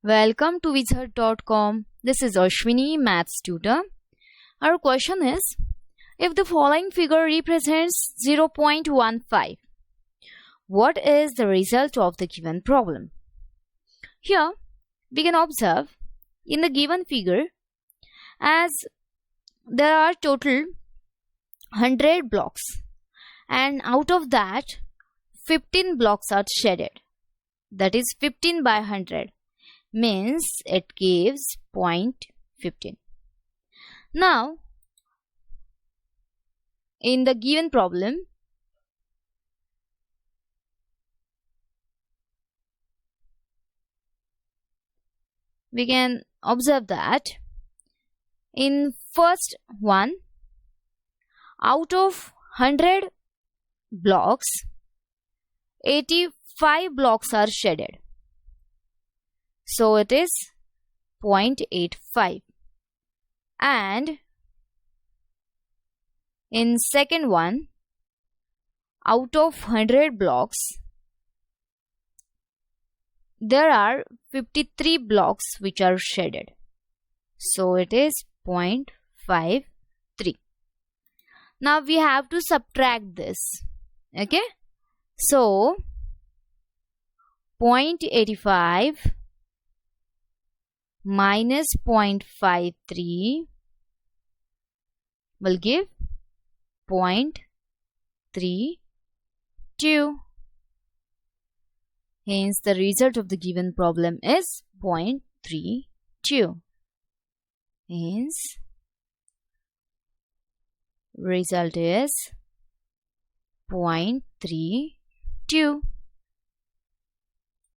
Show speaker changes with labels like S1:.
S1: Welcome to Wizard.com. This is Ashwini, Maths Tutor. Our question is, if the following figure represents 0.15, what is the result of the given problem? Here, we can observe in the given figure, as there are total 100 blocks, and out of that, 15 blocks are shaded. That is 15 by 100. Means it gives 0.15. Now, in the given problem, we can observe that in first one, out of 100 blocks, 85 blocks are shaded. So it is 0.85. And in second one, out of 100 blocks, there are 53 blocks which are shaded. So it is 0.53. Now we have to subtract this. Okay. So 0.85 minus 0.53 will give 0.32. Hence, the result of the given problem is 0.32. Hence, result is 0.32.